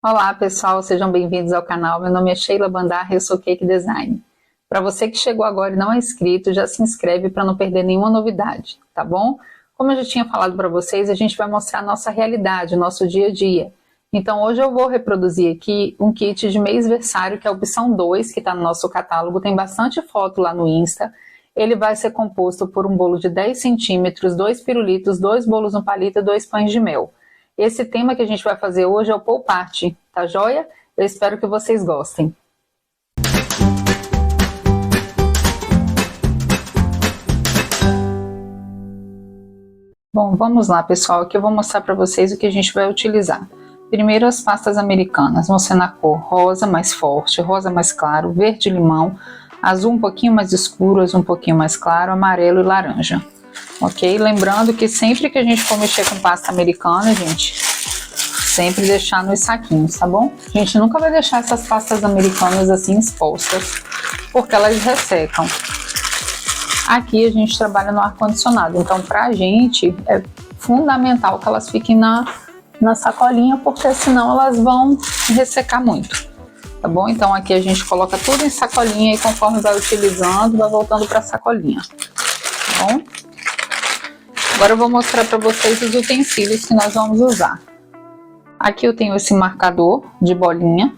Olá pessoal, sejam bem-vindos ao canal. Meu nome é Sheila Bandar, eu sou Cake Design. Para você que chegou agora e não é inscrito, já se inscreve para não perder nenhuma novidade, tá bom? Como eu já tinha falado para vocês, a gente vai mostrar a nossa realidade, o nosso dia a dia. Então hoje eu vou reproduzir aqui um kit de mêsversário, que é a opção 2, que está no nosso catálogo, tem bastante foto lá no Insta. Ele vai ser composto por um bolo de 10 centímetros, 2 pirulitos, 2 bolos no palito e 2 pães de mel. Esse tema que a gente vai fazer hoje é o pool party, tá joia? Eu espero que vocês gostem. Bom, vamos lá pessoal, aqui eu vou mostrar para vocês o que a gente vai utilizar. Primeiro as pastas americanas, vão ser na cor rosa mais forte, rosa mais claro, verde limão, azul um pouquinho mais escuro, azul um pouquinho mais claro, amarelo e laranja. Ok? Lembrando que sempre que a gente for mexer com pasta americana, gente, sempre deixar nos saquinhos, tá bom? A gente nunca vai deixar essas pastas americanas assim expostas, porque elas ressecam. Aqui a gente trabalha no ar-condicionado, então pra gente é fundamental que elas fiquem na sacolinha, porque senão elas vão ressecar muito, tá bom? Então aqui a gente coloca tudo em sacolinha e conforme vai utilizando, vai voltando pra sacolinha, tá bom? Agora eu vou mostrar para vocês os utensílios que nós vamos usar. Aqui eu tenho esse marcador de bolinha,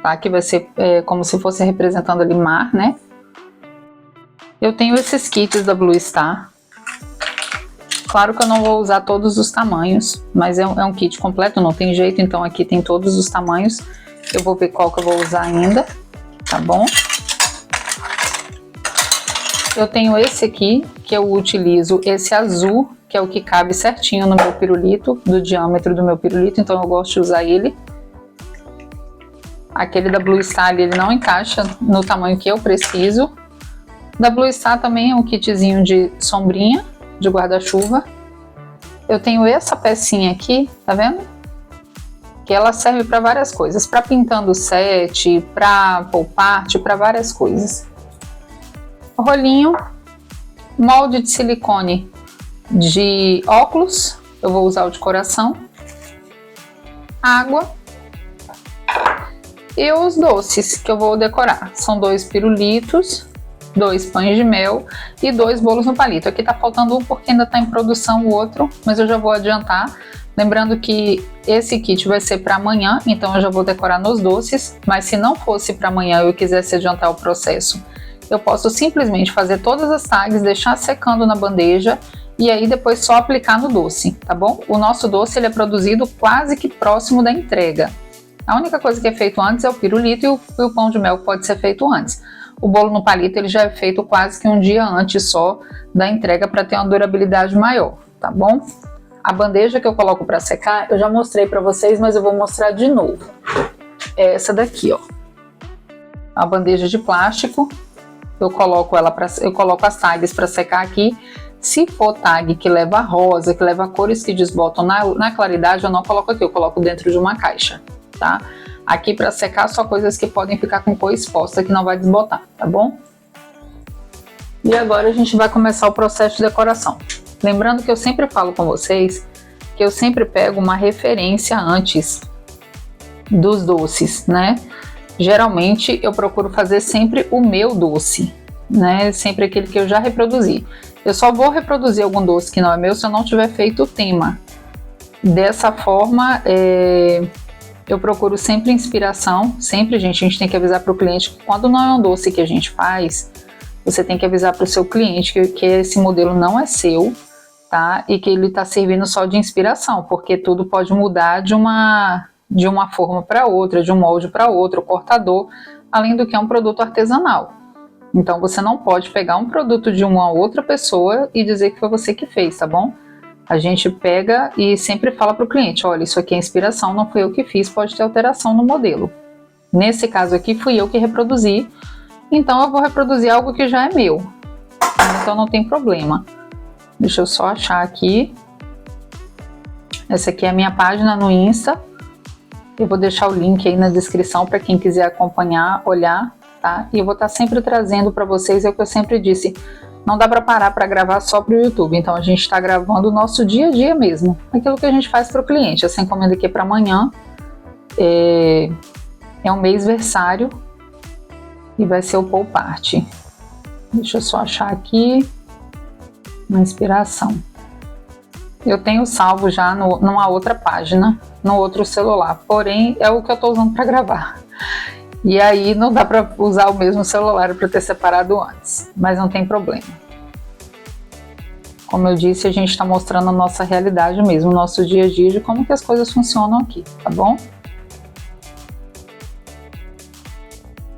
tá? Que vai ser como se fosse representando ali mar, né? Eu tenho esses kits da Blue Star. Claro que eu não vou usar todos os tamanhos, mas é um kit completo, não tem jeito, então aqui tem todos os tamanhos. Eu vou ver qual que eu vou usar ainda, tá bom? Eu tenho esse aqui, que eu utilizo esse azul, que é o que cabe certinho no meu pirulito, do diâmetro do meu pirulito, então eu gosto de usar ele. Aquele da Blue Star, ele não encaixa no tamanho que eu preciso. Da Blue Star também é um kitzinho de sombrinha, de guarda-chuva. Eu tenho essa pecinha aqui, tá vendo? Que ela serve para várias coisas, para pintando set, para pool party, para várias coisas. Rolinho, molde de silicone de óculos, eu vou usar o de coração, água e os doces que eu vou decorar. São 2 pirulitos, 2 pães de mel e 2 bolos no palito. Aqui tá faltando um porque ainda tá em produção o outro, mas eu já vou adiantar. Lembrando que esse kit vai ser para amanhã, então eu já vou decorar nos doces, mas se não fosse para amanhã e eu quisesse adiantar o processo, eu posso simplesmente fazer todas as tags, deixar secando na bandeja e aí depois só aplicar no doce, tá bom? O nosso doce ele é produzido quase que próximo da entrega. A única coisa que é feito antes é o pirulito e o pão de mel que pode ser feito antes. O bolo no palito ele já é feito quase que um dia antes só da entrega para ter uma durabilidade maior, tá bom? A bandeja que eu coloco para secar eu já mostrei para vocês, mas eu vou mostrar de novo. É essa daqui, ó. A bandeja de plástico. Eu coloco as tags para secar aqui. Se for tag que leva rosa, que leva cores que desbotam na claridade, eu não coloco aqui, eu coloco dentro de uma caixa, tá? Aqui para secar só coisas que podem ficar com cor exposta, que não vai desbotar, tá bom? E agora a gente vai começar o processo de decoração. Lembrando que eu sempre falo com vocês que eu sempre pego uma referência antes dos doces, né? Geralmente eu procuro fazer sempre o meu doce, né? Sempre aquele que eu já reproduzi. Eu só vou reproduzir algum doce que não é meu se eu não tiver feito o tema. Dessa forma, eu procuro sempre inspiração. Sempre, gente, a gente tem que avisar para o cliente que quando não é um doce que a gente faz, você tem que avisar para o seu cliente que esse modelo não é seu, tá? E que ele está servindo só de inspiração, porque tudo pode mudar de uma forma para outra, de um molde para outro, cortador, além do que é um produto artesanal. Então você não pode pegar um produto de uma outra pessoa e dizer que foi você que fez, tá bom? A gente pega e sempre fala para o cliente, olha, isso aqui é inspiração, não fui eu que fiz, pode ter alteração no modelo. Nesse caso aqui fui eu que reproduzi, então eu vou reproduzir algo que já é meu, então não tem problema. Deixa eu só achar aqui. Essa aqui é a minha página no Insta. Eu vou deixar o link aí na descrição para quem quiser acompanhar, olhar, tá? E eu vou estar sempre trazendo para vocês, é o que eu sempre disse, não dá para parar para gravar só para o YouTube, então a gente está gravando o nosso dia a dia mesmo, aquilo que a gente faz para o cliente. Essa encomenda aqui é para amanhã, é um mêsversário e vai ser o Pool Party. Deixa eu só achar aqui uma inspiração. Eu tenho salvo já numa outra página, no outro celular, porém é o que eu estou usando para gravar. E aí não dá para usar o mesmo celular para ter separado antes, mas não tem problema. Como eu disse, a gente está mostrando a nossa realidade mesmo, o nosso dia a dia de como que as coisas funcionam aqui, tá bom?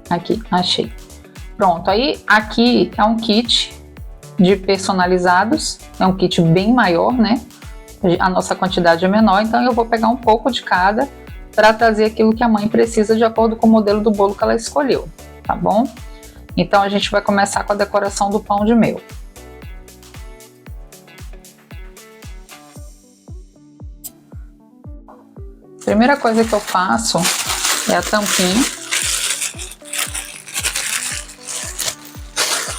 Aqui, achei. Pronto, aí aqui é um kit de personalizados, é um kit bem maior, né? A nossa quantidade é menor, então eu vou pegar um pouco de cada para trazer aquilo que a mãe precisa de acordo com o modelo do bolo que ela escolheu, tá bom? Então a gente vai começar com a decoração do pão de mel. Primeira coisa que eu faço é a tampinha.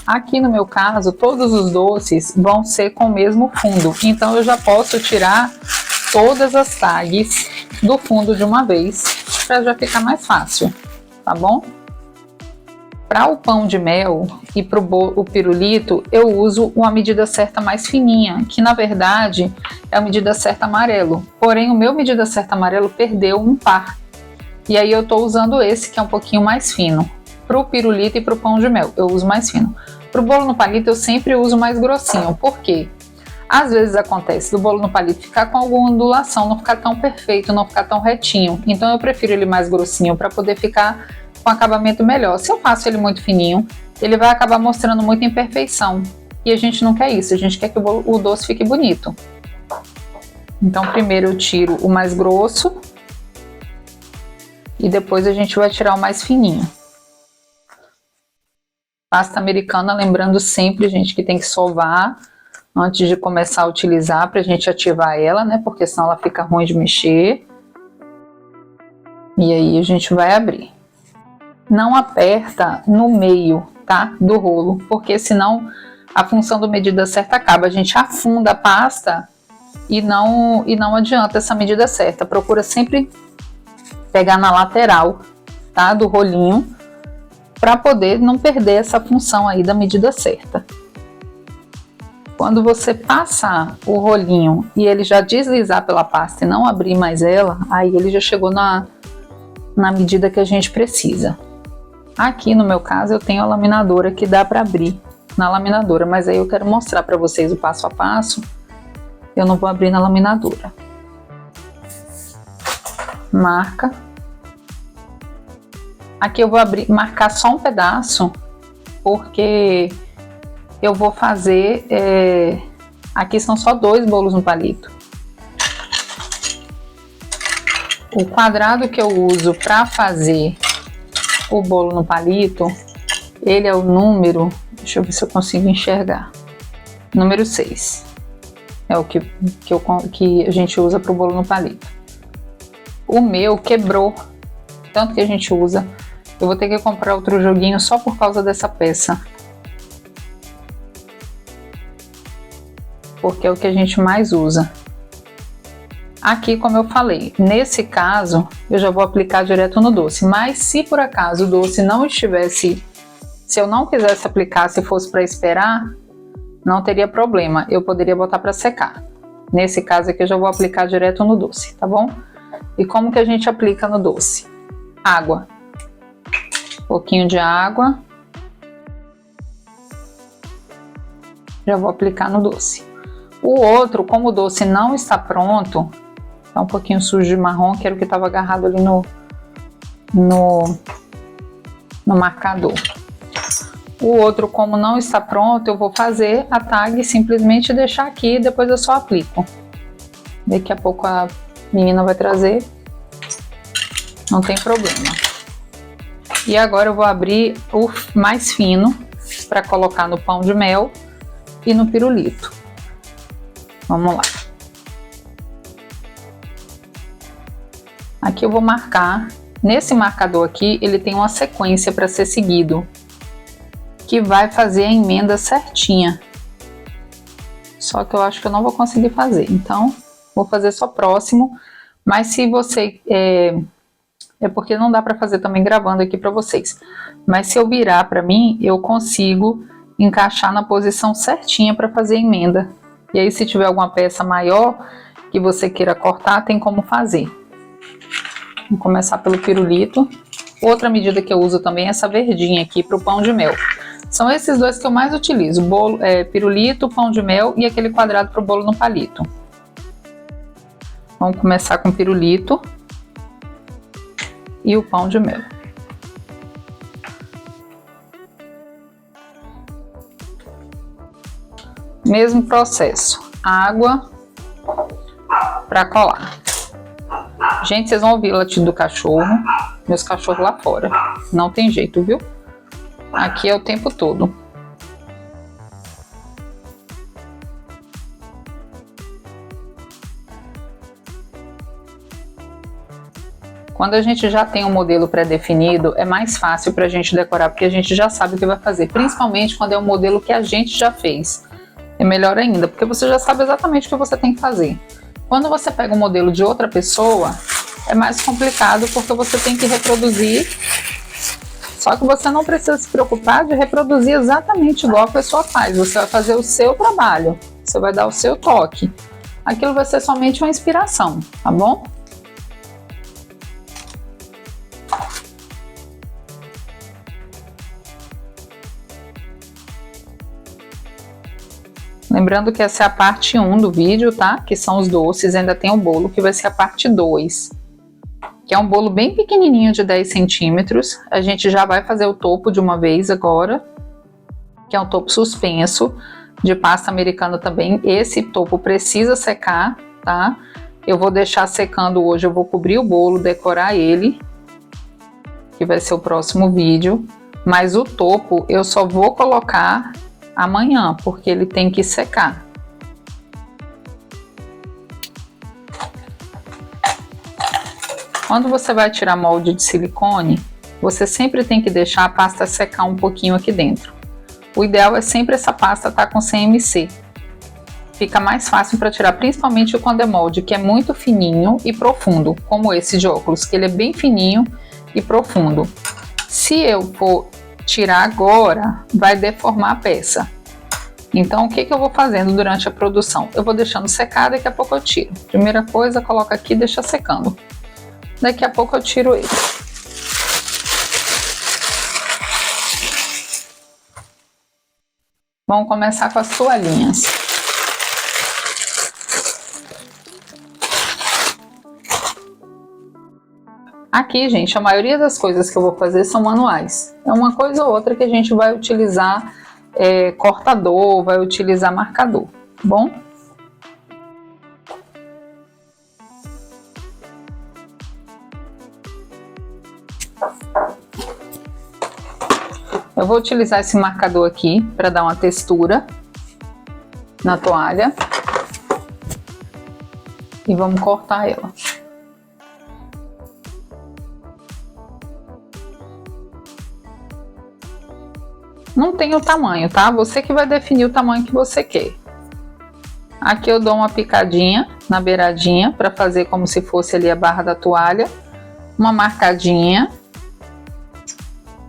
Aqui no meu caso, todos os doces vão ser com o mesmo fundo, então eu já posso tirar todas as tags do fundo de uma vez, para já ficar mais fácil, tá bom? Para o pão de mel e para o pirulito, eu uso uma medida certa mais fininha, que na verdade é a medida certa amarelo. Porém, o meu medida certa amarelo perdeu um par. E aí eu estou usando esse, que é um pouquinho mais fino. Para o pirulito e para o pão de mel, eu uso mais fino. Para o bolo no palito, eu sempre uso mais grossinho. Por quê? Às vezes acontece do bolo no palito ficar com alguma ondulação, não ficar tão perfeito, não ficar tão retinho. Então eu prefiro ele mais grossinho para poder ficar com acabamento melhor. Se eu faço ele muito fininho, ele vai acabar mostrando muita imperfeição. E a gente não quer isso, a gente quer que o doce fique bonito. Então primeiro eu tiro o mais grosso e depois a gente vai tirar o mais fininho. Pasta americana, lembrando sempre, gente, que tem que sovar antes de começar a utilizar, para a gente ativar ela, né? Porque senão ela fica ruim de mexer. E aí a gente vai abrir. Não aperta no meio, tá? Do rolo, porque senão a função do medida certa acaba. A gente afunda a pasta e não adianta essa medida certa. Procura sempre pegar na lateral, tá? Do rolinho, para poder não perder essa função aí da medida certa. Quando você passar o rolinho e ele já deslizar pela pasta e não abrir mais ela, aí ele já chegou na medida que a gente precisa. Aqui no meu caso eu tenho a laminadora que dá para abrir na laminadora, mas aí eu quero mostrar para vocês o passo a passo. Eu não vou abrir na laminadora. Marca. Aqui eu vou marcar só um pedaço, porque eu vou fazer, aqui são só 2 bolos no palito. O quadrado que eu uso para fazer o bolo no palito, ele é o número, deixa eu ver se eu consigo enxergar, número 6. É o que a gente usa para o bolo no palito. O meu quebrou, tanto que a gente usa. Eu vou ter que comprar outro joguinho só por causa dessa peça. Porque é o que a gente mais usa. Aqui, como eu falei, nesse caso, eu já vou aplicar direto no doce. Mas se por acaso o doce não estivesse... Se eu não quisesse aplicar, se fosse para esperar, não teria problema. Eu poderia botar para secar. Nesse caso aqui, eu já vou aplicar direto no doce, tá bom? E como que a gente aplica no doce? Água. Um pouquinho de água. Já vou aplicar no doce. O outro, como o doce não está pronto, tá um pouquinho sujo de marrom, que era o que estava agarrado ali no marcador. O outro, como não está pronto, eu vou fazer a tag e simplesmente deixar aqui e depois eu só aplico. Daqui a pouco a menina vai trazer, não tem problema. E agora eu vou abrir o mais fino para colocar no pão de mel e no pirulito. Vamos lá. Aqui eu vou marcar. Nesse marcador aqui, ele tem uma sequência para ser seguido, que vai fazer a emenda certinha. Só que eu acho que eu não vou conseguir fazer, então vou fazer só próximo. Mas se você é porque não dá para fazer também gravando aqui para vocês. Mas se eu virar para mim, eu consigo encaixar na posição certinha para fazer a emenda. E aí, se tiver alguma peça maior que você queira cortar, tem como fazer. Vou começar pelo pirulito. Outra medida que eu uso também é essa verdinha aqui para o pão de mel. São esses dois que eu mais utilizo, pirulito, pão de mel e aquele quadrado para o bolo no palito. Vamos começar com o pirulito e o pão de mel. Mesmo processo, água para colar. Gente, vocês vão ouvir o latido do cachorro, meus cachorros lá fora, não tem jeito, viu? Aqui é o tempo todo. Quando a gente já tem um modelo pré-definido, é mais fácil para a gente decorar, porque a gente já sabe o que vai fazer, principalmente quando é um modelo que a gente já fez. É melhor ainda, porque você já sabe exatamente o que você tem que fazer. Quando você pega um modelo de outra pessoa, é mais complicado, porque você tem que reproduzir. Só que você não precisa se preocupar de reproduzir exatamente igual a pessoa faz. Você vai fazer o seu trabalho, você vai dar o seu toque. Aquilo vai ser somente uma inspiração, tá bom? Lembrando que essa é a parte 1 do vídeo, tá? Que são os doces, ainda tem o bolo, que vai ser a parte 2. Que é um bolo bem pequenininho de 10 centímetros. A gente já vai fazer o topo de uma vez agora, que é um topo suspenso, de pasta americana também. Esse topo precisa secar, tá? Eu vou deixar secando hoje, eu vou cobrir o bolo, decorar ele, que vai ser o próximo vídeo. Mas o topo eu só vou colocar amanhã, porque ele tem que secar. Quando você vai tirar molde de silicone, você sempre tem que deixar a pasta secar um pouquinho aqui dentro. O ideal é sempre essa pasta estar com CMC. Fica mais fácil para tirar, principalmente quando é molde que é muito fininho e profundo, como esse de óculos, que ele é bem fininho e profundo. Se eu for tirar agora, vai deformar a peça. Então, o que eu vou fazendo durante a produção? Eu vou deixando secar, daqui a pouco eu tiro. Primeira coisa, coloca aqui e deixa secando. Daqui a pouco eu tiro ele. Vamos começar com as toalhinhas. Aqui, gente, a maioria das coisas que eu vou fazer são manuais. É uma coisa ou outra que a gente vai utilizar cortador, vai utilizar marcador, tá bom? Eu vou utilizar esse marcador aqui para dar uma textura na toalha e vamos cortar ela. Não tem o tamanho, tá? Você que vai definir o tamanho que você quer. Aqui eu dou uma picadinha na beiradinha para fazer como se fosse ali a barra da toalha. Uma marcadinha.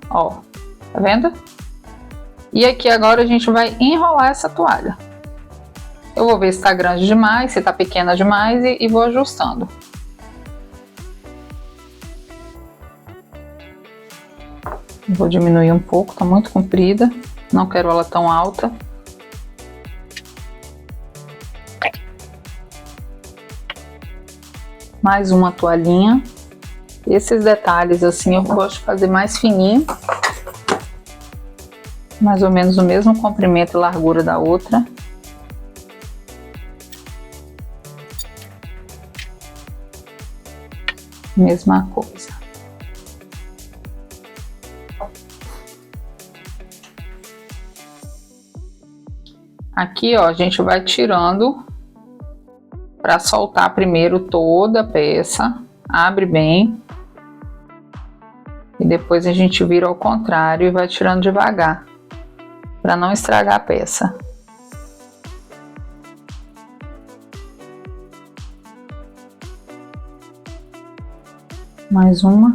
Ó, tá vendo? E aqui agora a gente vai enrolar essa toalha. Eu vou ver se tá grande demais, se tá pequena demais e vou ajustando. Vou diminuir um pouco, tá muito comprida, não quero ela tão alta. Mais uma toalhinha. Esses detalhes assim eu gosto de fazer mais fininho. Mais ou menos o mesmo comprimento e largura da outra. Mesma coisa. Aqui, ó, a gente vai tirando para soltar primeiro toda a peça. Abre bem. E depois a gente vira ao contrário e vai tirando devagar, para não estragar a peça. Mais uma.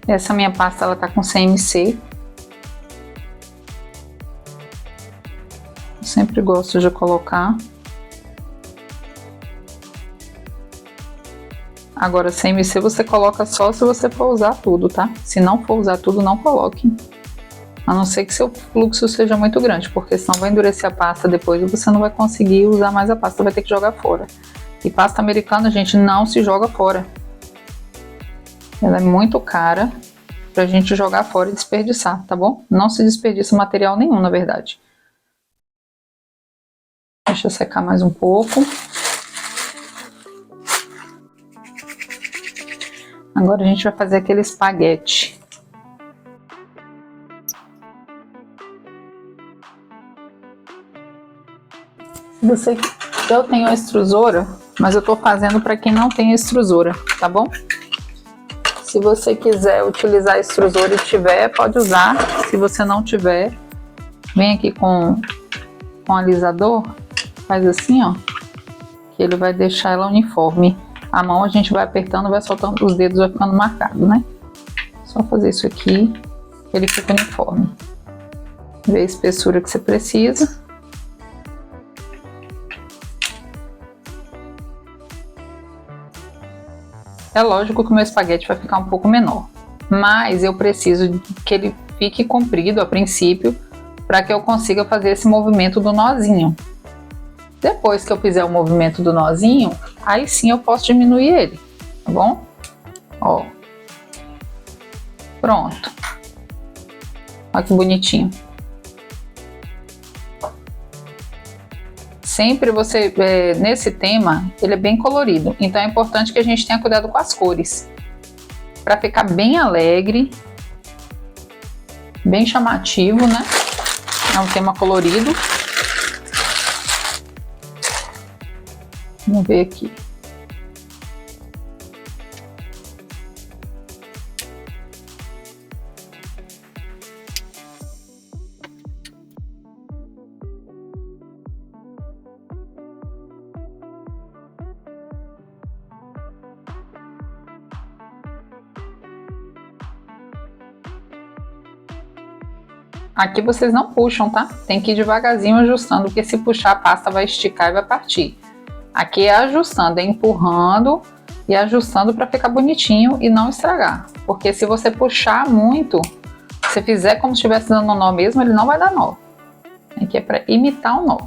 Essa minha pasta, ela tá com CMC. Eu sempre gosto de colocar. Agora, CMC você coloca só se você for usar tudo, tá? Se não for usar tudo, não coloque. A não ser que seu fluxo seja muito grande, porque senão vai endurecer a pasta depois e você não vai conseguir usar mais a pasta, vai ter que jogar fora. E pasta americana, gente, não se joga fora. Ela é muito cara pra gente jogar fora e desperdiçar, tá bom? Não se desperdiça material nenhum, na verdade. Deixa eu secar mais um pouco. Agora a gente vai fazer aquele espaguete. Eu tenho a extrusora, mas eu tô fazendo para quem não tem extrusora, tá bom? Se você quiser utilizar a extrusora e tiver, pode usar. Se você não tiver, vem aqui com alisador, faz assim, ó, que ele vai deixar ela uniforme. A mão a gente vai apertando, vai soltando, os dedos vai ficando marcado, né? Só fazer isso aqui, ele fica uniforme. Vê a espessura que você precisa. É lógico que o meu espaguete vai ficar um pouco menor, mas eu preciso que ele fique comprido a princípio, para que eu consiga fazer esse movimento do nozinho. Depois que eu fizer o movimento do nozinho, aí sim eu posso diminuir ele, tá bom? Ó. Pronto. Olha que bonitinho. Sempre você, nesse tema, ele é bem colorido, então é importante que a gente tenha cuidado com as cores, para ficar bem alegre, bem chamativo, né? É um tema colorido. Vamos ver aqui. Aqui vocês não puxam, tá? Tem que ir devagarzinho ajustando, porque se puxar a pasta vai esticar e vai partir. Aqui é ajustando, é empurrando e ajustando para ficar bonitinho e não estragar. Porque se você puxar muito, se fizer como se estivesse dando um nó mesmo, ele não vai dar nó. Aqui é para imitar um nó.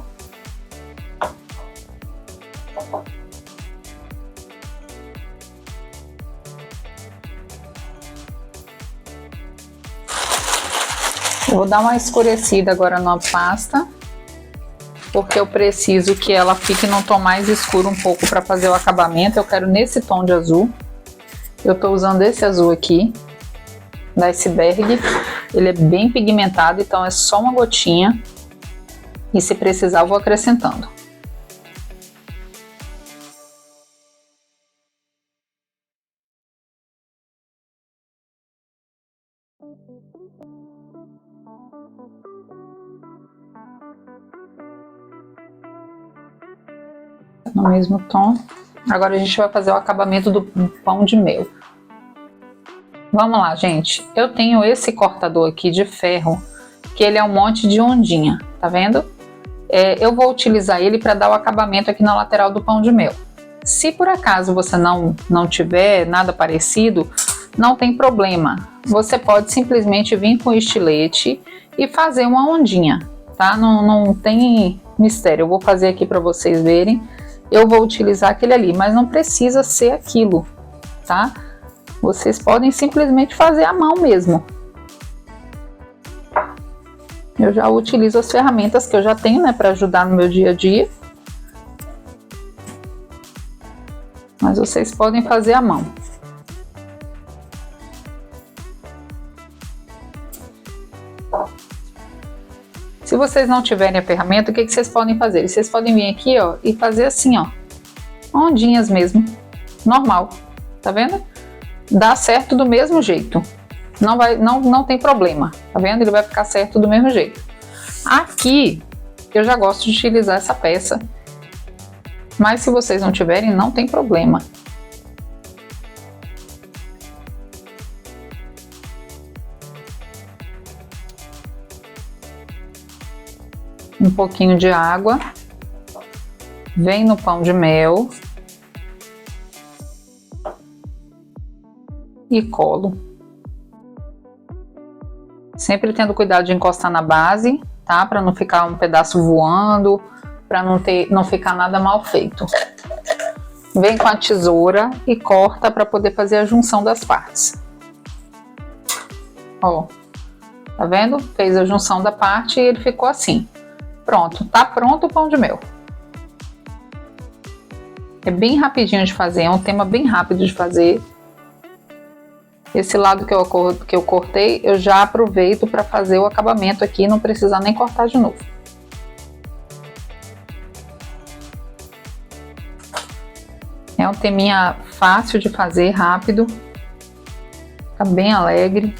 Eu vou dar uma escurecida agora na pasta, porque eu preciso que ela fique num tom mais escuro um pouco para fazer o acabamento. Eu quero nesse tom de azul. Eu tô usando esse azul aqui, da Iceberg. Ele é bem pigmentado, então é só uma gotinha. E se precisar eu vou acrescentando. No mesmo tom. Agora a gente vai fazer o acabamento do pão de mel. Vamos lá, gente. Eu tenho esse cortador aqui de ferro, que ele é um monte de ondinha, tá vendo? Eu vou utilizar ele para dar o acabamento aqui na lateral do pão de mel. Se por acaso você não tiver nada parecido, não tem problema. Você pode simplesmente vir com o estilete e fazer uma ondinha, tá? Não tem mistério. Eu vou fazer aqui para vocês verem. Eu vou utilizar aquele ali, mas não precisa ser aquilo, tá? Vocês podem simplesmente fazer à mão mesmo. Eu já utilizo as ferramentas que eu já tenho, né, para ajudar no meu dia a dia. Mas vocês podem fazer à mão. Se vocês não tiverem a ferramenta, o que vocês podem fazer? Vocês podem vir aqui, ó, e fazer assim, ó, ondinhas mesmo, normal, tá vendo? Dá certo do mesmo jeito. não tem problema, tá vendo? Ele vai ficar certo do mesmo jeito. Aqui, eu já gosto de utilizar essa peça, mas se vocês não tiverem, não tem problema. Um pouquinho de água, vem no pão de mel e colo. Sempre tendo cuidado de encostar na base, tá? Para não ficar um pedaço voando, para não ficar nada mal feito. Vem com a tesoura e corta para poder fazer a junção das partes. Ó, tá vendo? Fez a junção da parte e ele ficou assim. Pronto, tá pronto o pão de mel. É bem rapidinho de fazer, é um tema bem rápido de fazer. Esse lado que eu cortei, eu já aproveito para fazer o acabamento aqui, não precisar nem cortar de novo. É um teminha fácil de fazer, rápido. Tá bem alegre.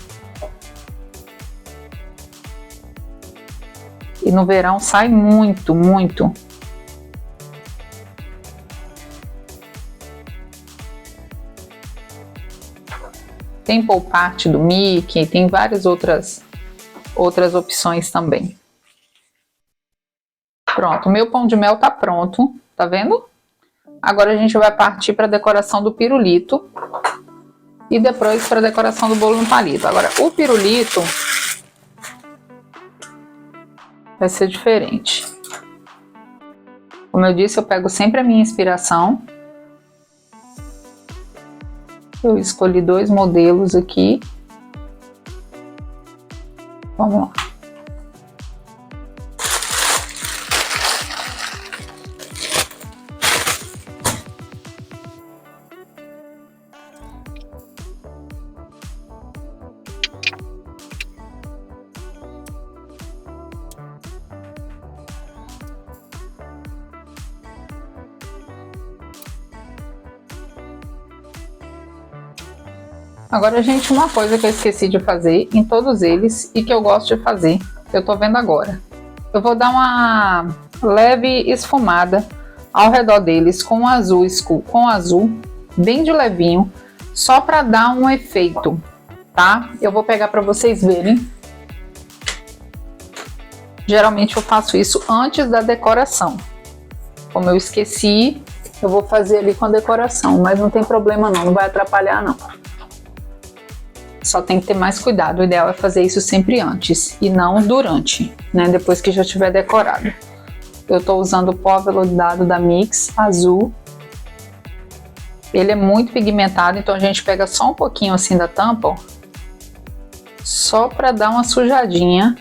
E no verão sai muito, muito. Tem pole part do Mickey, tem várias outras opções também. Pronto, o meu pão de mel tá pronto, tá vendo? Agora a gente vai partir para a decoração do pirulito e depois para a decoração do bolo no palito. Agora, o pirulito vai ser diferente. Como eu disse, eu pego sempre a minha inspiração. Eu escolhi 2 modelos aqui. Vamos lá. Agora, gente, uma coisa que eu esqueci de fazer em todos eles e que eu gosto de fazer, eu tô vendo agora. Eu vou dar uma leve esfumada ao redor deles com azul escuro, com azul bem de levinho, só para dar um efeito, tá? Eu vou pegar para vocês verem. Geralmente eu faço isso antes da decoração. Como eu esqueci, eu vou fazer ali com a decoração, mas não tem problema não vai atrapalhar não. Só tem que ter mais cuidado, o ideal é fazer isso sempre antes e não durante, né? Depois que já tiver decorado. Eu estou usando o pó aveludado da Mix azul. Ele é muito pigmentado, então a gente pega só um pouquinho assim da tampa, ó, só para dar uma sujadinha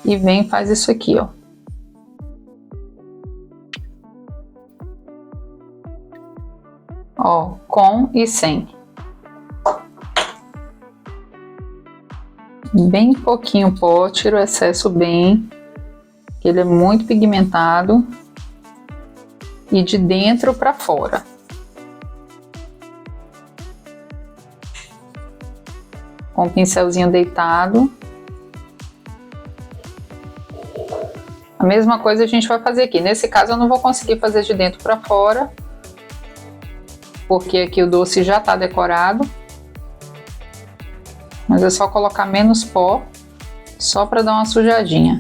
e vem e faz isso aqui, ó. Ó, com e sem. Bem pouquinho pó, tira o excesso bem, que ele é muito pigmentado e de dentro para fora. Com o pincelzinho deitado. A mesma coisa a gente vai fazer aqui. Nesse caso eu não vou conseguir fazer de dentro para fora, porque aqui o doce já está decorado. Mas é só colocar menos pó, só para dar uma sujadinha.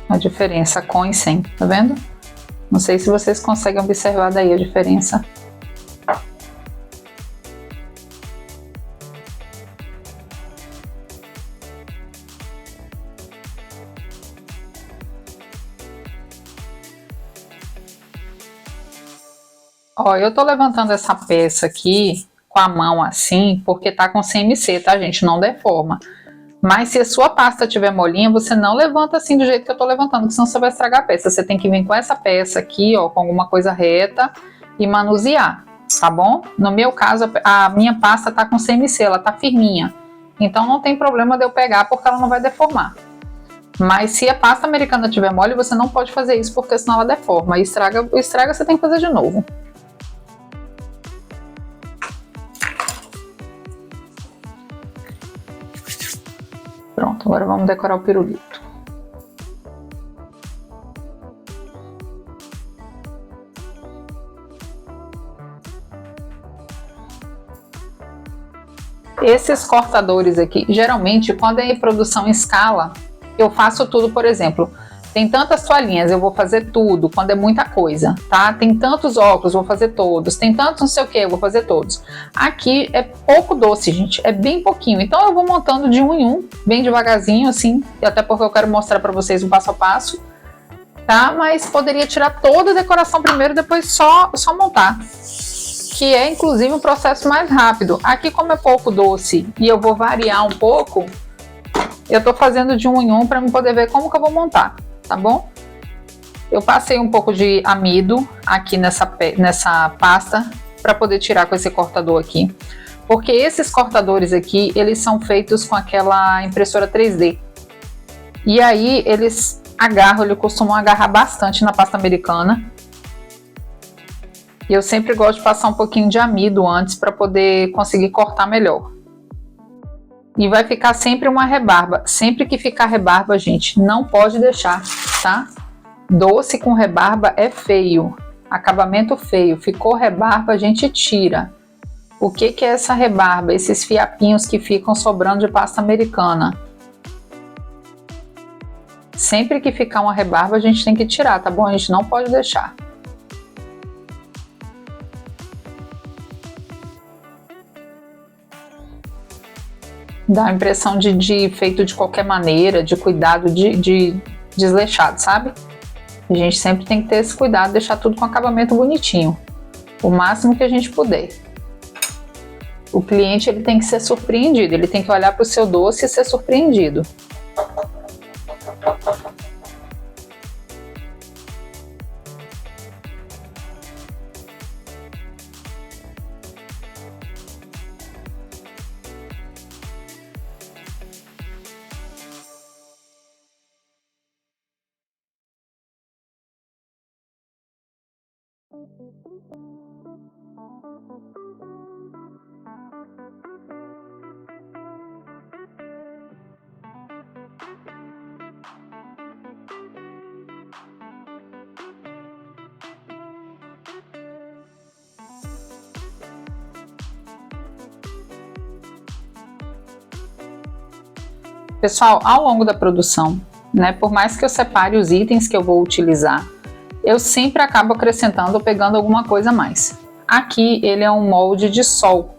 A diferença com e sem, tá vendo? Não sei se vocês conseguem observar daí a diferença. Ó, eu tô levantando essa peça aqui com a mão assim, porque tá com CMC, tá, gente? Não deforma. Mas se a sua pasta tiver molinha, você não levanta assim do jeito que eu tô levantando, porque senão você vai estragar a peça. Você tem que vir com essa peça aqui, ó, com alguma coisa reta e manusear, tá bom? No meu caso, a minha pasta tá com CMC, ela tá firminha. Então não tem problema de eu pegar, porque ela não vai deformar. Mas se a pasta americana tiver mole, você não pode fazer isso, porque senão ela deforma. E estraga, você tem que fazer de novo. Pronto, agora vamos decorar o pirulito. Esses cortadores aqui, geralmente, quando é em produção em escala, eu faço tudo, por exemplo, tem tantas toalhinhas, eu vou fazer tudo, quando é muita coisa, tá? Tem tantos óculos, vou fazer todos, tem tantos não sei o que, eu vou fazer todos. Aqui é pouco doce, gente, é bem pouquinho, então eu vou montando de um em um, bem devagarzinho, assim, até porque eu quero mostrar pra vocês o passo a passo, tá? Mas poderia tirar toda a decoração primeiro, depois só montar. Que é inclusive um processo mais rápido. Aqui, como é pouco doce e eu vou variar um pouco, eu tô fazendo de um em um para poder ver como que eu vou montar, tá bom? Eu passei um pouco de amido aqui nessa pasta para poder tirar com esse cortador aqui, porque esses cortadores aqui, eles são feitos com aquela impressora 3D. E aí eles costumam agarrar bastante na pasta americana. E eu sempre gosto de passar um pouquinho de amido antes para poder conseguir cortar melhor. E vai ficar sempre uma rebarba. Sempre que ficar rebarba, gente, não pode deixar, tá? Doce com rebarba é feio. Acabamento feio. Ficou rebarba, a gente tira. O que é essa rebarba? Esses fiapinhos que ficam sobrando de pasta americana. Sempre que ficar uma rebarba, a gente tem que tirar, tá bom? A gente não pode deixar. Dá a impressão de feito de qualquer maneira, de cuidado, de desleixado, sabe? A gente sempre tem que ter esse cuidado, deixar tudo com acabamento bonitinho, o máximo que a gente puder. O cliente, ele tem que ser surpreendido, ele tem que olhar para o seu doce e ser surpreendido. Pessoal, ao longo da produção, né, por mais que eu separe os itens que eu vou utilizar, eu sempre acabo acrescentando ou pegando alguma coisa a mais. Aqui ele é um molde de sol,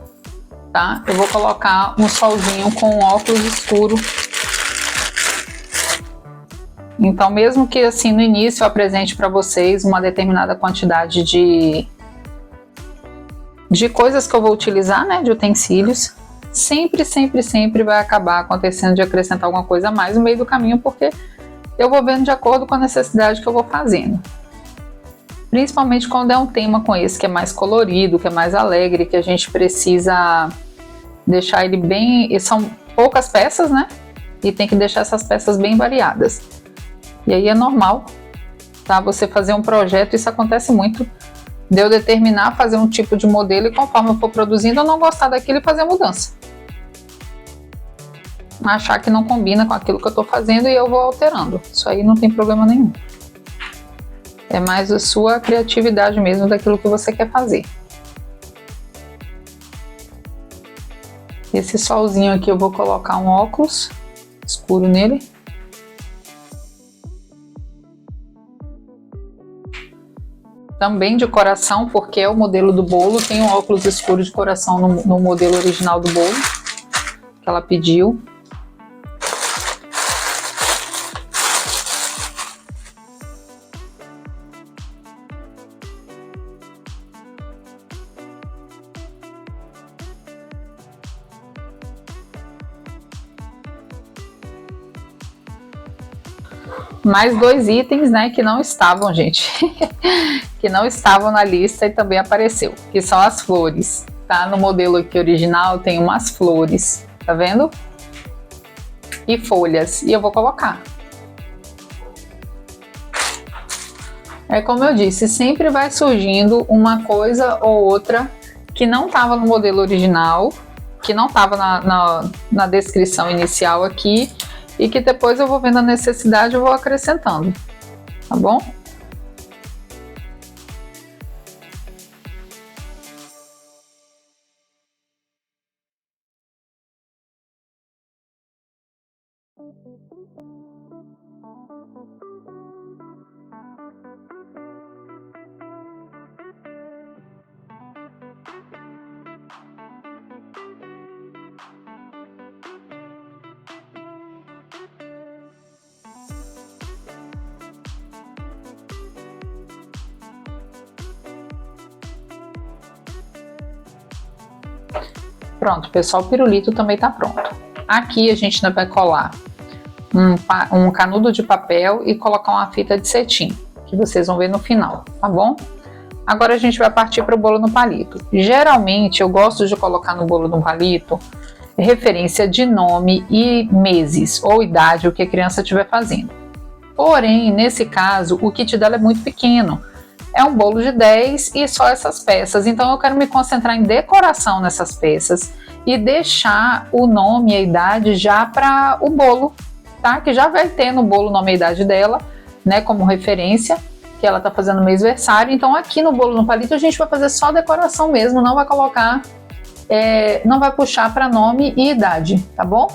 tá? Eu vou colocar um solzinho com óculos escuro. Então, mesmo que assim no início eu apresente para vocês uma determinada quantidade de coisas que eu vou utilizar, né, de utensílios, sempre vai acabar acontecendo de acrescentar alguma coisa a mais no meio do caminho, porque eu vou vendo de acordo com a necessidade que eu vou fazendo. Principalmente quando é um tema com esse que é mais colorido, que é mais alegre, que a gente precisa deixar ele bem... E são poucas peças, né? E tem que deixar essas peças bem variadas. E aí é normal, tá? Você fazer um projeto, isso acontece muito, de eu determinar fazer um tipo de modelo e conforme eu for produzindo, eu não gostar daquilo e fazer a mudança. Achar que não combina com aquilo que eu tô fazendo e eu vou alterando. Isso aí não tem problema nenhum. É mais a sua criatividade mesmo daquilo que você quer fazer. Esse solzinho aqui eu vou colocar um óculos escuro nele. Também de coração, porque é o modelo do bolo. Tem um óculos escuro de coração no modelo original do bolo, que ela pediu. Mais dois itens, né, que não estavam, gente, que não estavam na lista e também apareceu, que são as flores, tá? No modelo aqui original tem umas flores, tá vendo? E folhas, e eu vou colocar. É como eu disse, sempre vai surgindo uma coisa ou outra que não estava no modelo original, que não estava na descrição inicial aqui, e que depois eu vou vendo a necessidade e vou acrescentando, tá bom? Pronto, pessoal, o pirulito também tá pronto. Aqui a gente ainda vai colar um canudo de papel e colocar uma fita de cetim, que vocês vão ver no final, tá bom? Agora a gente vai partir para o bolo no palito. Geralmente eu gosto de colocar no bolo no palito referência de nome e meses ou idade, o que a criança estiver fazendo. Porém, nesse caso, o kit dela é muito pequeno. É um bolo de 10 e só essas peças. Então eu quero me concentrar em decoração nessas peças e deixar o nome e a idade já para o bolo, tá? Que já vai ter no bolo o nome e a idade dela, né? Como referência, que ela tá fazendo mêsversário. Então aqui no bolo no palito a gente vai fazer só decoração mesmo, não vai colocar, não vai puxar para nome e idade, tá bom?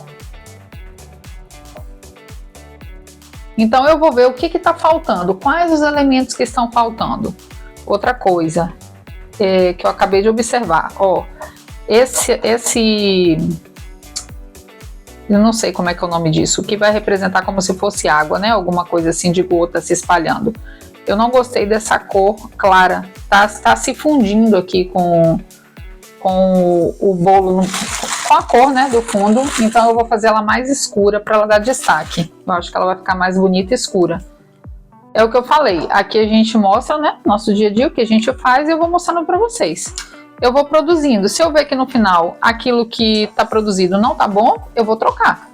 Então eu vou ver o que tá faltando, quais os elementos que estão faltando. Outra coisa que eu acabei de observar, ó, eu não sei como é que é o nome disso, o que vai representar como se fosse água, né? Alguma coisa assim de gota se espalhando. Eu não gostei dessa cor clara, tá se fundindo aqui com o bolo, com a cor, né, do fundo. Então eu vou fazer ela mais escura para ela dar destaque. Eu acho que ela vai ficar mais bonita e escura. É o que eu falei, aqui a gente mostra, né, nosso dia a dia, o que a gente faz, e eu vou mostrando para vocês. Eu vou produzindo, se eu ver que no final aquilo que tá produzido não tá bom, eu vou trocar.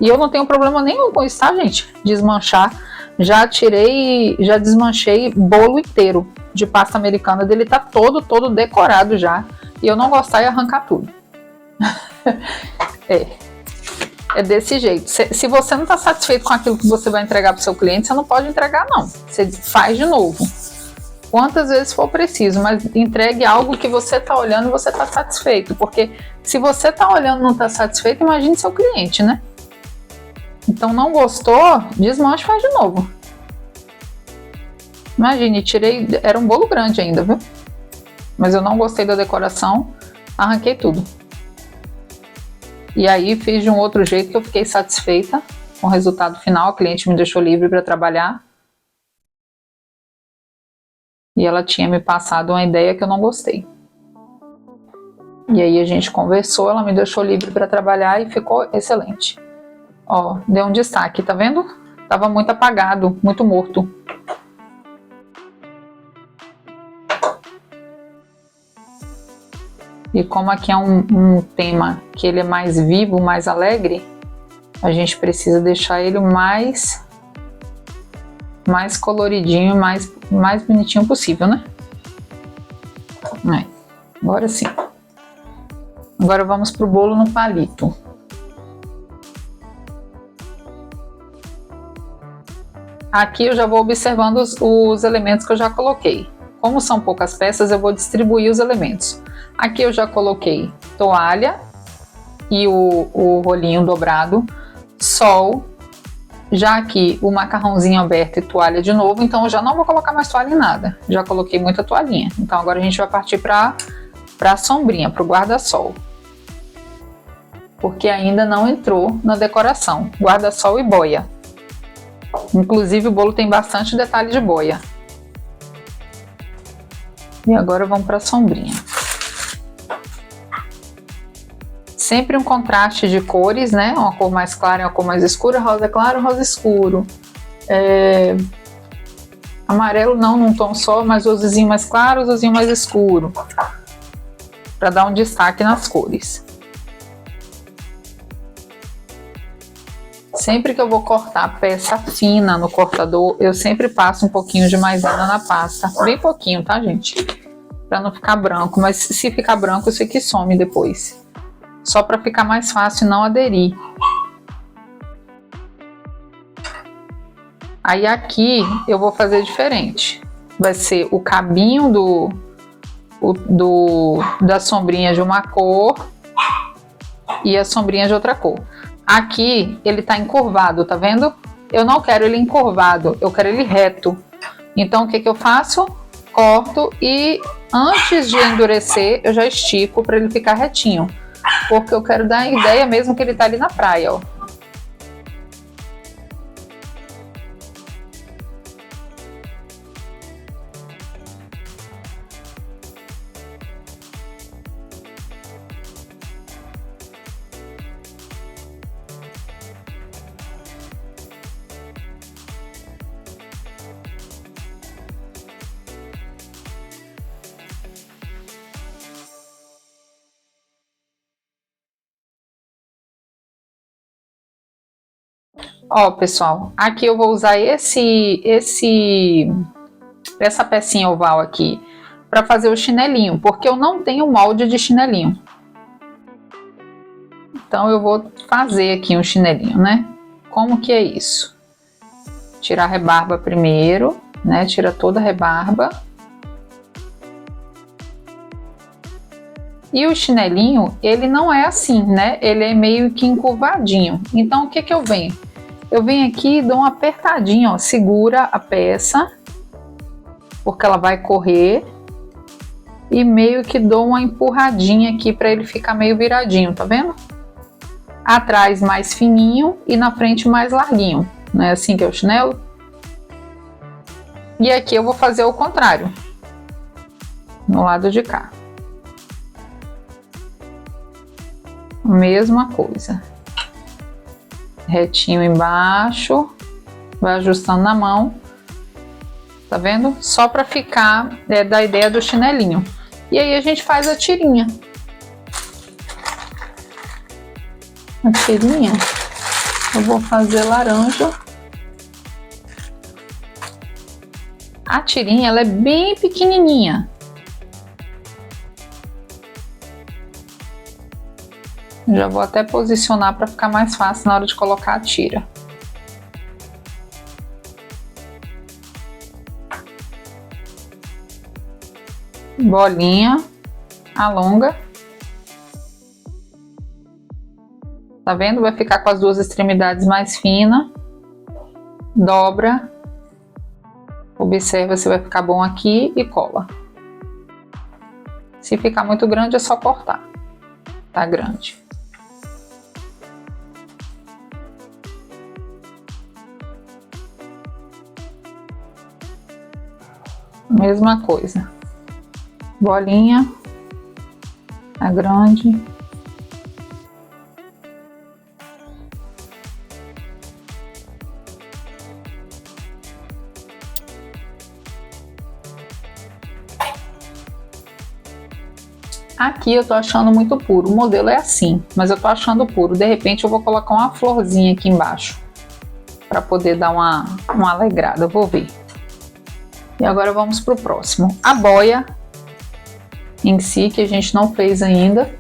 E eu não tenho problema nenhum com isso, tá, gente? Desmanchar. Já desmanchei bolo inteiro de pasta americana, dele tá todo decorado já, e eu não gostar e arrancar tudo. É desse jeito. Se você não está satisfeito com aquilo que você vai entregar para o seu cliente, você não pode entregar, não. Você faz de novo. Quantas vezes for preciso, mas entregue algo que você está olhando e você está satisfeito. Porque se você está olhando e não está satisfeito, imagine seu cliente, né? Então não gostou, desmanche e faz de novo. Imagine, era um bolo grande ainda, viu? Mas eu não gostei da decoração, arranquei tudo. E aí fiz de um outro jeito que eu fiquei satisfeita com o resultado final. A cliente me deixou livre para trabalhar. E ela tinha me passado uma ideia que eu não gostei. E aí a gente conversou, ela me deixou livre para trabalhar e ficou excelente. Ó, deu um destaque, tá vendo? Tava muito apagado, muito morto. E como aqui é um tema que ele é mais vivo, mais alegre, a gente precisa deixar ele o mais coloridinho, mais bonitinho possível, né? Agora sim. Agora vamos pro bolo no palito. Aqui eu já vou observando os elementos que eu já coloquei. Como são poucas peças, eu vou distribuir os elementos. Aqui eu já coloquei toalha e o rolinho dobrado, sol, já aqui o macarrãozinho aberto e toalha de novo, então eu já não vou colocar mais toalha em nada, já coloquei muita toalhinha. Então agora a gente vai partir para a sombrinha, para o guarda-sol, porque ainda não entrou na decoração, guarda-sol e boia. Inclusive o bolo tem bastante detalhe de boia. E agora vamos para a sombrinha. Sempre um contraste de cores, né? Uma cor mais clara e uma cor mais escura, rosa claro, rosa escuro. Amarelo não num tom só, mas o azulzinho mais claro, o azulzinho mais escuro. Para dar um destaque nas cores. Sempre que eu vou cortar peça fina no cortador, eu sempre passo um pouquinho de maisena na pasta. Bem pouquinho, tá, gente? Para não ficar branco, mas se ficar branco, isso aqui some depois. Só para ficar mais fácil não aderir. Aí aqui eu vou fazer diferente. Vai ser o cabinho da sombrinha de uma cor e a sombrinha de outra cor. Aqui ele tá encurvado, tá vendo? Eu não quero ele encurvado, eu quero ele reto. Então o que que eu faço? Corto e antes de endurecer eu já estico para ele ficar retinho. Porque eu quero dar a ideia mesmo que ele tá ali na praia, ó. Ó, pessoal, aqui eu vou usar essa pecinha oval aqui para fazer o chinelinho, porque eu não tenho molde de chinelinho. Então eu vou fazer aqui um chinelinho, né? Como que é isso? Tirar a rebarba primeiro, né? Tira toda a rebarba. E o chinelinho, ele não é assim, né? Ele é meio que encurvadinho. Então o que que eu venho? Eu venho aqui e dou uma apertadinha, ó, segura a peça, porque ela vai correr, e meio que dou uma empurradinha aqui para ele ficar meio viradinho, tá vendo? Atrás mais fininho e na frente mais larguinho, não é assim que é o chinelo? E aqui eu vou fazer o contrário, no lado de cá. Mesma coisa. Retinho embaixo, vai ajustando na mão, tá vendo? Só para ficar da ideia do chinelinho. E aí a gente faz a tirinha. A tirinha, eu vou fazer laranja. A tirinha, ela é bem pequenininha. Já vou até posicionar para ficar mais fácil na hora de colocar a tira. Bolinha, alonga. Tá vendo? Vai ficar com as duas extremidades mais finas. Dobra. Observa se vai ficar bom aqui e cola. Se ficar muito grande é só cortar. Tá grande. Mesma coisa. Bolinha. A grande. Aqui eu tô achando muito puro. O modelo é assim, mas eu tô achando puro. De repente eu vou colocar uma florzinha aqui embaixo para poder dar uma alegrada. Eu vou ver. E agora vamos pro próximo. A boia em si, que a gente não fez ainda.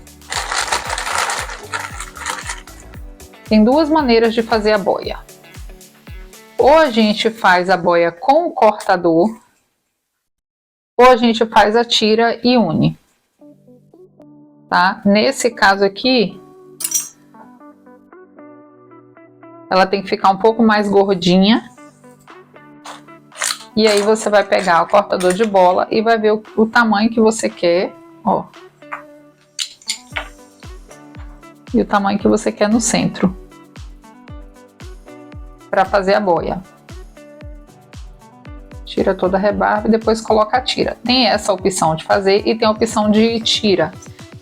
Tem duas maneiras de fazer a boia. Ou a gente faz a boia com o cortador, ou a gente faz a tira e une. Tá? Nesse caso aqui, ela tem que ficar um pouco mais gordinha. E aí você vai pegar o cortador de bola e vai ver o tamanho que você quer, ó. E o tamanho que você quer no centro. Para fazer a boia. Tira toda a rebarba e depois coloca a tira. Tem essa opção de fazer e tem a opção de tira.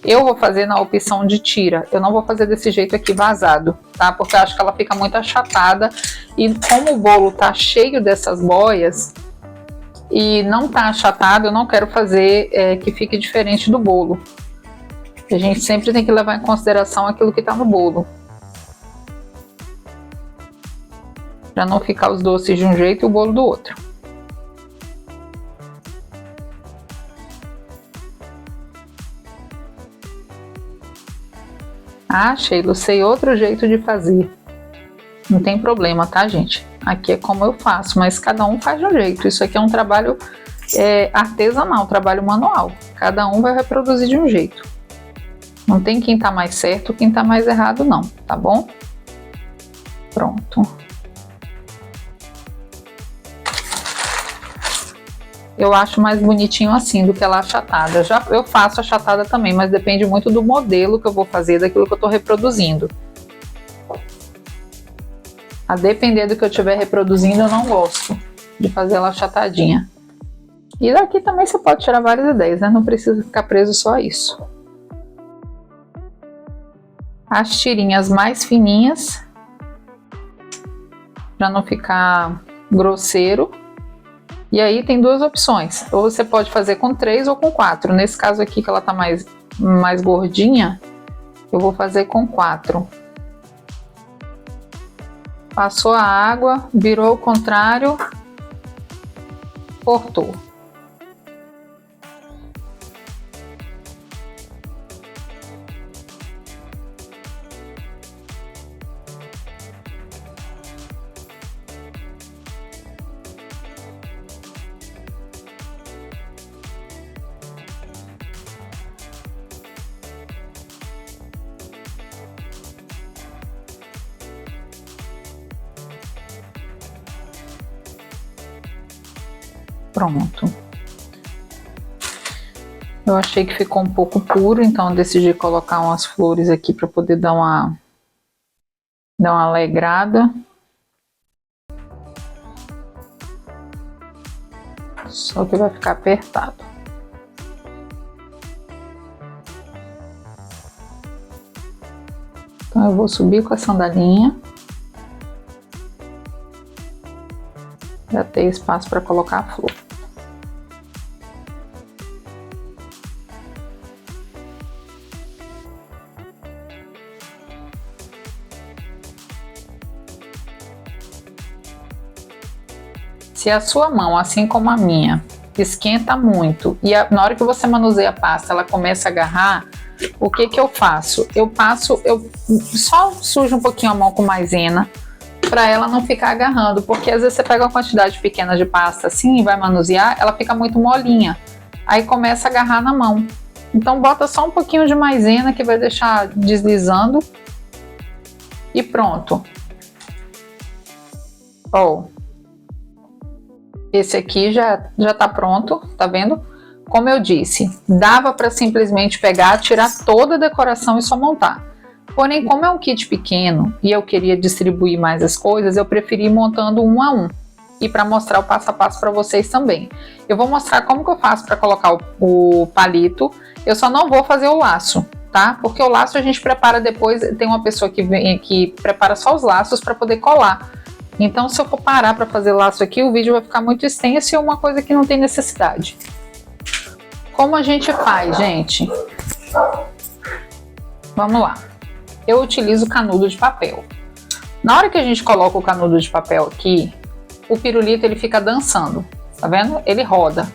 Eu vou fazer na opção de tira. Eu não vou fazer desse jeito aqui vazado, tá? Porque eu acho que ela fica muito achatada. E como o bolo tá cheio dessas boias e não tá achatado, eu não quero fazer que fique diferente do bolo. A gente sempre tem que levar em consideração aquilo que tá no bolo. Para não ficar os doces de um jeito e o bolo do outro. Ah, Sheila, sei outro jeito de fazer. Não tem problema, tá, gente? Aqui é como eu faço, mas cada um faz de um jeito. Isso aqui é um trabalho artesanal, trabalho manual. Cada um vai reproduzir de um jeito. Não tem quem tá mais certo, quem tá mais errado, não, tá bom? Pronto. Eu acho mais bonitinho assim do que ela achatada. Eu faço achatada também, mas depende muito do modelo que eu vou fazer, daquilo que eu tô reproduzindo. A depender do que eu estiver reproduzindo, eu não gosto de fazer ela achatadinha. E daqui também você pode tirar várias ideias, né? Não precisa ficar preso só a isso. As tirinhas mais fininhas, para não ficar grosseiro. E aí tem duas opções. Ou você pode fazer com 3 ou com 4. Nesse caso aqui, que ela tá mais gordinha, eu vou fazer com 4. Passou a água, virou ao contrário, cortou. Pronto. Eu achei que ficou um pouco puro, então eu decidi colocar umas flores aqui para poder dar uma alegrada. Só que vai ficar apertado. Então eu vou subir com a sandalinha. Já tem espaço para colocar a flor. Se a sua mão, assim como a minha, esquenta muito e na hora que você manuseia a pasta, ela começa a agarrar, o que que eu faço? Eu só sujo um pouquinho a mão com maisena para ela não ficar agarrando, porque às vezes você pega uma quantidade pequena de pasta assim e vai manusear, ela fica muito molinha, aí começa a agarrar na mão. Então bota só um pouquinho de maisena que vai deixar deslizando e pronto. Ó, esse aqui já tá pronto, tá vendo? Como eu disse, dava para simplesmente pegar, tirar toda a decoração e só montar. Porém, como é um kit pequeno e eu queria distribuir mais as coisas, eu preferi ir montando um a um. E para mostrar o passo a passo para vocês também. Eu vou mostrar como que eu faço para colocar o palito. Eu só não vou fazer o laço, tá? Porque o laço a gente prepara depois, tem uma pessoa que prepara só os laços para poder colar. Então, se eu for parar para fazer laço aqui, o vídeo vai ficar muito extenso e é uma coisa que não tem necessidade. Como a gente faz, gente? Vamos lá. Eu utilizo canudo de papel. Na hora que a gente coloca o canudo de papel aqui, o pirulito ele fica dançando, tá vendo? Ele roda.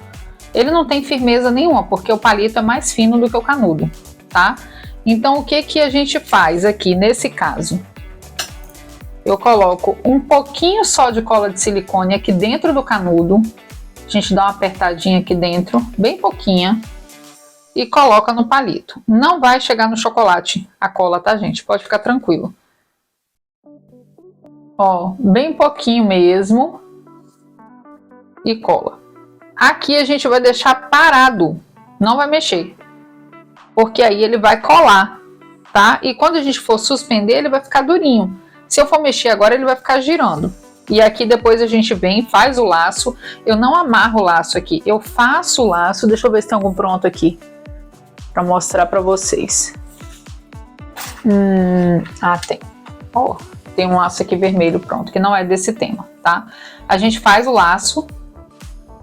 Ele não tem firmeza nenhuma, porque o palito é mais fino do que o canudo, tá? Então, o que que a gente faz aqui nesse caso? Eu coloco um pouquinho só de cola de silicone aqui dentro do canudo. A gente dá uma apertadinha aqui dentro, bem pouquinha. E coloca no palito. Não vai chegar no chocolate a cola, tá, gente? Pode ficar tranquilo. Ó, bem pouquinho mesmo. E cola. Aqui a gente vai deixar parado. Não vai mexer. Porque aí ele vai colar, tá? E quando a gente for suspender, ele vai ficar durinho. Se eu for mexer agora, ele vai ficar girando. E aqui depois a gente vem, faz o laço. Eu não amarro o laço aqui. Eu faço o laço. Deixa eu ver se tem algum pronto aqui. Para mostrar para vocês. Tem. Ó, tem um laço aqui vermelho pronto, que não é desse tema, tá? A gente faz o laço.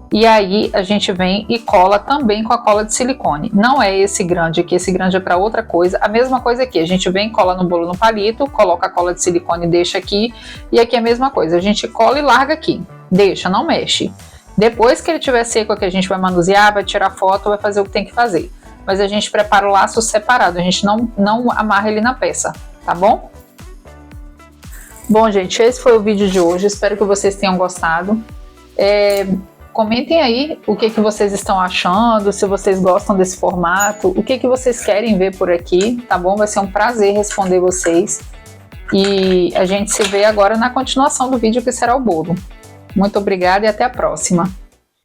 E aí a gente vem e cola também com a cola de silicone. Não é esse grande aqui, esse grande é para outra coisa. A mesma coisa aqui, a gente vem, cola no bolo no palito, coloca a cola de silicone e deixa aqui. E aqui é a mesma coisa, a gente cola e larga aqui. Deixa, não mexe. Depois que ele estiver seco aqui, a gente vai manusear, vai tirar foto, vai fazer o que tem que fazer. Mas a gente prepara o laço separado, a gente não amarra ele na peça, tá bom? Bom, gente, esse foi o vídeo de hoje. Espero que vocês tenham gostado. Comentem aí o que vocês estão achando, se vocês gostam desse formato, o que vocês querem ver por aqui, tá bom? Vai ser um prazer responder vocês. E a gente se vê agora na continuação do vídeo, que será o bolo. Muito obrigada e até a próxima.